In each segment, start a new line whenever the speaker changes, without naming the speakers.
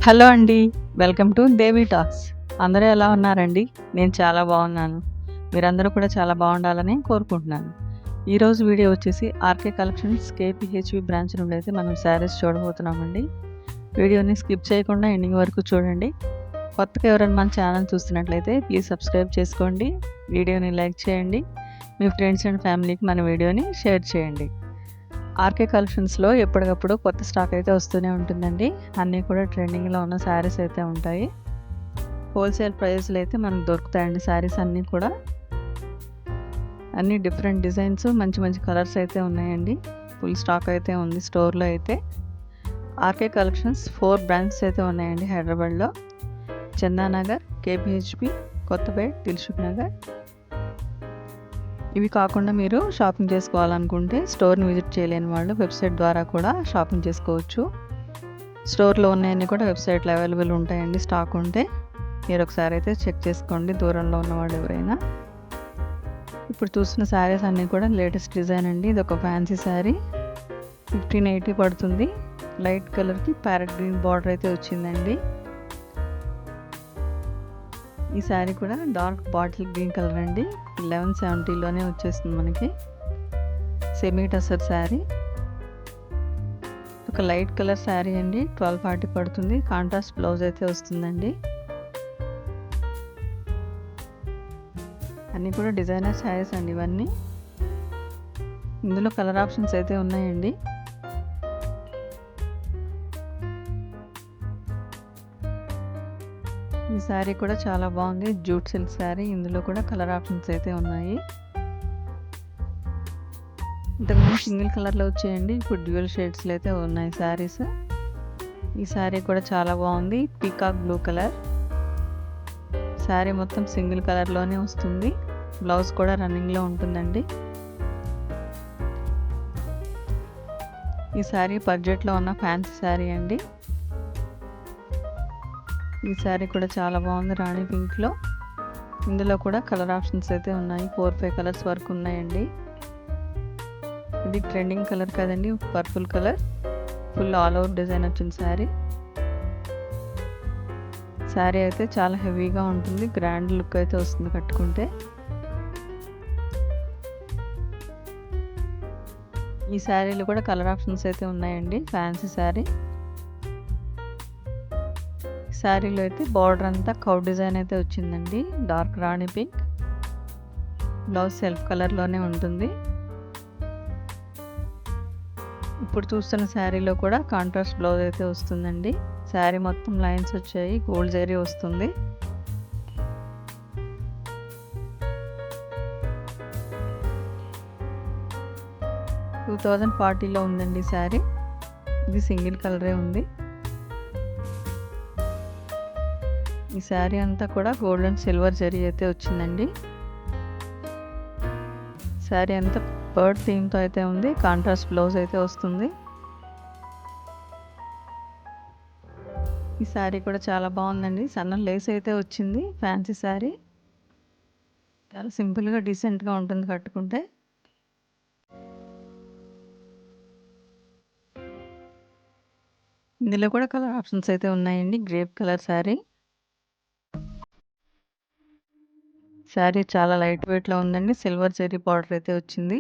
Hello అండి. Welcome to Devi talks. అందరూ ఎలా ఉన్నారండి? నేను చాలా బాగున్నాను. మీరందరూ కూడా చాలా బాగుండాలని కోరుకుంటున్నాను. ఈరోజు వీడియో వచ్చేసి ఆర్కే కలెక్షన్స్ కేపీహెచ్‌వి బ్రాంచ్ నుండి అయితే మనం శారీస్ చూడబోతున్నామండి. వీడియోని స్కిప్ చేయకుండా ఎండింగ్ వరకు చూడండి. కొత్తగా ఎవరైనా మన ఛానల్ చూస్తున్నట్లయితే ప్లీజ్ సబ్స్క్రైబ్ చేసుకోండి. వీడియోని లైక్ చేయండి. మీ ఫ్రెండ్స్ అండ్ ఫ్యామిలీకి మన వీడియోని షేర్ చేయండి. ఆర్కే కలెక్షన్స్లో ఎప్పటికప్పుడు కొత్త స్టాక్ అయితే వస్తూనే ఉంటుందండి. అన్నీ కూడా ట్రెండింగ్లో ఉన్న శారీస్ అయితే ఉంటాయి. హోల్సేల్ ప్రైస్లో అయితే మనకు దొరుకుతాయండి శారీస్ అన్నీ కూడా. అన్నీ డిఫరెంట్ డిజైన్స్, మంచి మంచి కలర్స్ అయితే ఉన్నాయండి. ఫుల్ స్టాక్ అయితే ఉంది స్టోర్లో అయితే. ఆర్కే కలెక్షన్స్ 4 బ్రాంచెస్ అయితే ఉన్నాయండి హైదరాబాద్లో. చందానగర్, కేపీహెచ్‌పి, కొత్తపేట్, దిల్సుఖ్ నగర్. ఇవి కాకుండా మీరు షాపింగ్ చేసుకోవాలనుకుంటే స్టోర్ని విజిట్ చేయలేని వాళ్ళు వెబ్సైట్ ద్వారా కూడా షాపింగ్ చేసుకోవచ్చు. స్టోర్లో ఉన్నాయన్నీ కూడా వెబ్సైట్లో అవైలబుల్ ఉంటాయండి. స్టాక్ ఉంటే మీరు ఒకసారి అయితే చెక్ చేసుకోండి, దూరంలో ఉన్నవాళ్ళు ఎవరైనా. ఇప్పుడు చూస్తున్న శారీస్ అన్నీ కూడా లేటెస్ట్ డిజైన్ అండి. ఇది ఒక ఫ్యాన్సీ శారీ, 1580 పడుతుంది. లైట్ కలర్కి ప్యారెట్ గ్రీన్ బార్డర్ అయితే వచ్చిందండి. ఈ శారీ కూడా డార్క్ బాటిల్ గ్రీన్ కలర్ అండి. 1170లోనే వచ్చేస్తుంది మనకి. సెమీ టసర్ శారీ, ఒక లైట్ కలర్ శారీ అండి. 1240 పడుతుంది. కాంట్రాస్ట్ బ్లౌజ్ అయితే వస్తుందండి. అన్నీ కూడా డిజైనర్ శారీస్ అండి ఇవన్నీ. ఇందులో కలర్ ఆప్షన్స్ అయితే ఉన్నాయండి. ఈ శారీ కూడా చాలా బాగుంది. Jute silk sari. ఇందులో కూడా కలర్ ఆప్షన్స్ అయితే ఉన్నాయి. ఇంతకుముందు సింగిల్ కలర్లో వచ్చాయండి, ఇప్పుడు డ్యూయల్ షేడ్స్లో అయితే ఉన్నాయి శారీస్. ఈ శారీ కూడా చాలా బాగుంది. పీకాక్ బ్లూ కలర్ శారీ, మొత్తం సింగిల్ కలర్లోనే వస్తుంది. బ్లౌజ్ కూడా రన్నింగ్లో ఉంటుందండి. ఈ శారీ బడ్జెట్లో ఉన్న ఫ్యాన్సీ శారీ అండి. ఈ శారీ కూడా చాలా బాగుంది, రాణి పింక్లో. ఇందులో కూడా కలర్ ఆప్షన్స్ అయితే ఉన్నాయి. 4-5 కలర్స్ వరకు ఉన్నాయండి. ఇది ట్రెండింగ్ కలర్ కదండి, purple colour. Full all over design వచ్చిన శారీ. శారీ అయితే చాలా హెవీగా ఉంటుంది, గ్రాండ్ లుక్ అయితే వస్తుంది కట్టుకుంటే. ఈ శారీలో కూడా కలర్ ఆప్షన్స్ అయితే ఉన్నాయండి. ఫ్యాన్సీ శారీ. శారీలో అయితే బార్డర్ అంతా కౌ డిజైన్ అయితే వచ్చిందండి, డార్క్ రాణి పింక్. బ్లౌజ్ సెల్ఫ్ కలర్లోనే ఉంటుంది. ఇప్పుడు చూస్తున్న శారీలో కూడా కాంట్రాస్ట్ బ్లౌజ్ అయితే వస్తుందండి. శారీ మొత్తం లైన్స్ వచ్చాయి, గోల్డ్ జరీ వస్తుంది. $2040లో ఉందండి శారీ. ఇది సింగిల్ కలరే ఉంది. ఈ శారీ అంతా కూడా గోల్డ్ అండ్ సిల్వర్ జరీ అయితే వచ్చిందండి. శారీ అంతా బర్డ్ థీమ్తో అయితే ఉంది. కాంట్రాస్ట్ బ్లౌజ్ అయితే వస్తుంది. ఈ శారీ కూడా చాలా బాగుందండి. సన్న లేస్ అయితే వచ్చింది. ఫ్యాన్సీ శారీ చాలా సింపుల్గా డీసెంట్గా ఉంటుంది కట్టుకుంటే. ఇందులో కూడా కలర్ ఆప్షన్స్ అయితే ఉన్నాయండి. Grape colour sari. శారీ చాలా లైట్ వెయిట్లో ఉందండి. సిల్వర్ జరీ బార్డర్ అయితే వచ్చింది.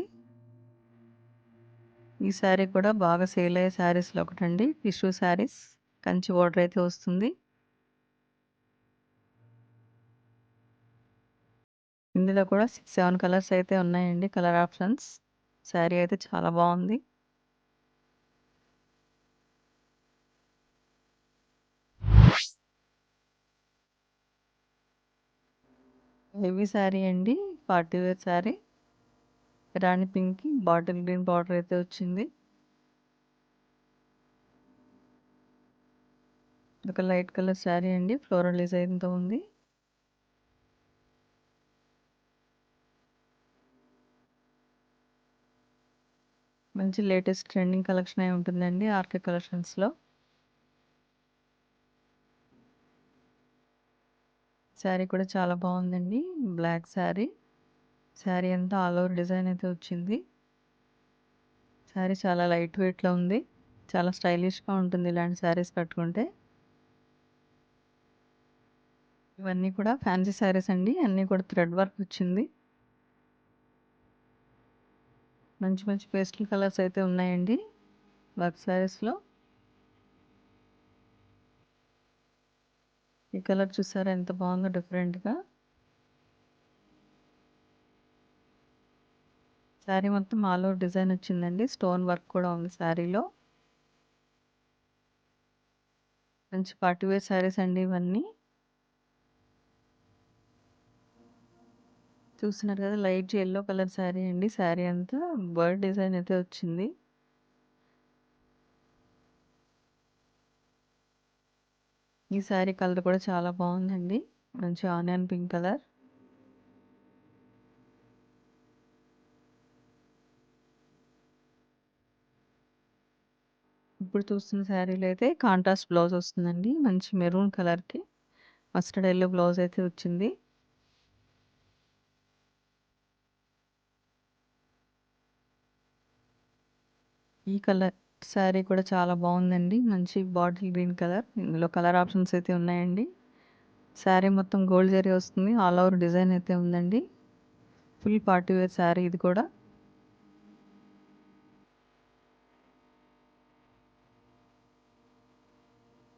ఈ శారీ కూడా బాగా సేల్ అయ్యే శారీస్లో ఒకటండి. టిష్యూ శారీస్, కంచి బార్డర్ అయితే వస్తుంది. ఇందులో కూడా 6-7 కలర్స్ అయితే ఉన్నాయండి, కలర్ ఆప్షన్స్. శారీ అయితే చాలా బాగుంది. హెవీ శారీ అండి, పార్టీ వేర్ శారీ. రాణి పింక్కి బాటిల్ గ్రీన్ బార్డర్ అయితే వచ్చింది. ఒక లైట్ కలర్ శారీ అండి, ఫ్లోరల్ డిజైన్తో ఉంది. మంచి లేటెస్ట్ ట్రెండింగ్ కలెక్షన్ అయి ఉంటుందండి ఆర్కే కలెక్షన్స్లో. శారీ కూడా చాలా బాగుందండి, బ్లాక్ శారీ. శారీ అంతా ఆల్ ఓవర్ డిజైన్ అయితే వచ్చింది. శారీ చాలా లైట్ వెయిట్లో ఉంది. చాలా స్టైలిష్గా ఉంటుంది ఇలాంటి శారీస్ కట్టుకుంటే. ఇవన్నీ కూడా ఫ్యాన్సీ శారీస్ అండి. అన్నీ కూడా థ్రెడ్ వర్క్ వచ్చింది. మంచి మంచి పేస్టల్ కలర్స్ అయితే ఉన్నాయండి వర్క్ శారీస్‌లో. ఈ కలర్ చూసారా ఎంత బాగుందో డిఫరెంట్‌గా. శారీ మొత్తం ఆల్ ఓవర్ డిజైన్ వచ్చిందండి. స్టోన్ వర్క్ కూడా ఉంది శారీలో. మంచి పార్టీ వేర్ శారీస్ అండి ఇవన్నీ. చూస్తున్నారు కదా లైట్ యెల్లో కలర్ శారీ అండి. శారీ అంతా బర్డ్ డిజైన్ అయితే వచ్చింది. ఈ శారీ కలర్ కూడా చాలా బాగుందండి. మంచి ఆనియన్ పింక్ కలర్. ఇప్పుడు చూస్తున్న శారీలో అయితే కాంట్రాస్ట్ బ్లౌజ్ వస్తుందండి. మంచి మెరూన్ కలర్‌కి మస్టర్డ్ యెల్లో బ్లౌజ్ అయితే వచ్చింది. ఈ కలర్ శారీ కూడా చాలా బాగుందండి. మంచి బాటిల్ గ్రీన్ కలర్. ఇందులో కలర్ ఆప్షన్స్ అయితే ఉన్నాయండి. శారీ మొత్తం గోల్డ్ జరీ వస్తుంది. ఆల్ ఓవర్ డిజైన్ అయితే ఉందండి. ఫుల్ పార్టీ వేర్ శారీ ఇది కూడా.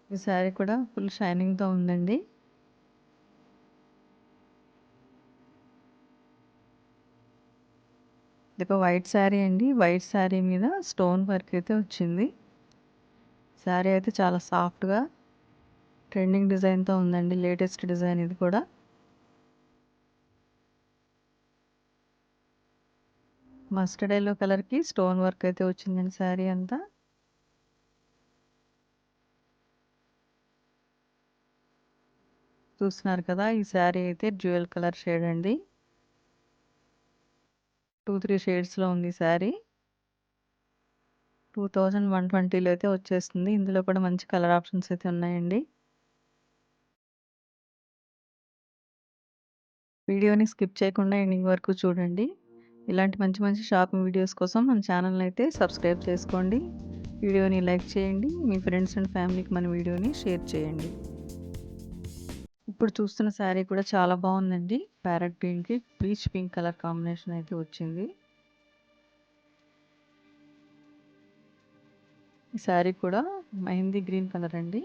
ఈ శారీ కూడా ఫుల్ షైనింగ్‌తో ఉందండి. ఇదొక వైట్ శారీ అండి. వైట్ శారీ మీద స్టోన్ వర్క్ అయితే వచ్చింది. శారీ అయితే చాలా సాఫ్ట్‌గా ట్రెండింగ్ డిజైన్‌తో ఉందండి. లేటెస్ట్ డిజైన్ ఇది కూడా. మస్టర్డ్ యెల్లో కలర్‌కి స్టోన్ వర్క్ అయితే వచ్చిందండి శారీ అంతా. చూస్తున్నారు కదా! ఈ శారీ అయితే డ్యూయల్ కలర్ షేడ్ అండి. 2, 3 షేడ్స్‌లో ఉంది ఈ శారీ. 2120లో అయితే వచ్చేస్తుంది. ఇందులో కూడా మంచి కలర్ ఆప్షన్స్ అయితే ఉన్నాయండి. వీడియోని స్కిప్ చేయకుండా ఎండింగ్ వరకు చూడండి. ఇలాంటి మంచి మంచి షాపింగ్ వీడియోస్ కోసం మన ఛానల్‌ని అయితే సబ్స్క్రైబ్ చేసుకోండి. వీడియోని లైక్ చేయండి. మీ ఫ్రెండ్స్ అండ్ ఫ్యామిలీకి మన వీడియోని షేర్ చేయండి. ఇప్పుడు చూస్తున్న శారీ కూడా చాలా బాగుందండి. ప్యారెట్ గ్రీన్‌కి పీచ్ పింక్ కలర్ కాంబినేషన్ అయితే వచ్చింది. ఈ శారీ కూడా మెహందీ గ్రీన్ కలర్ అండి.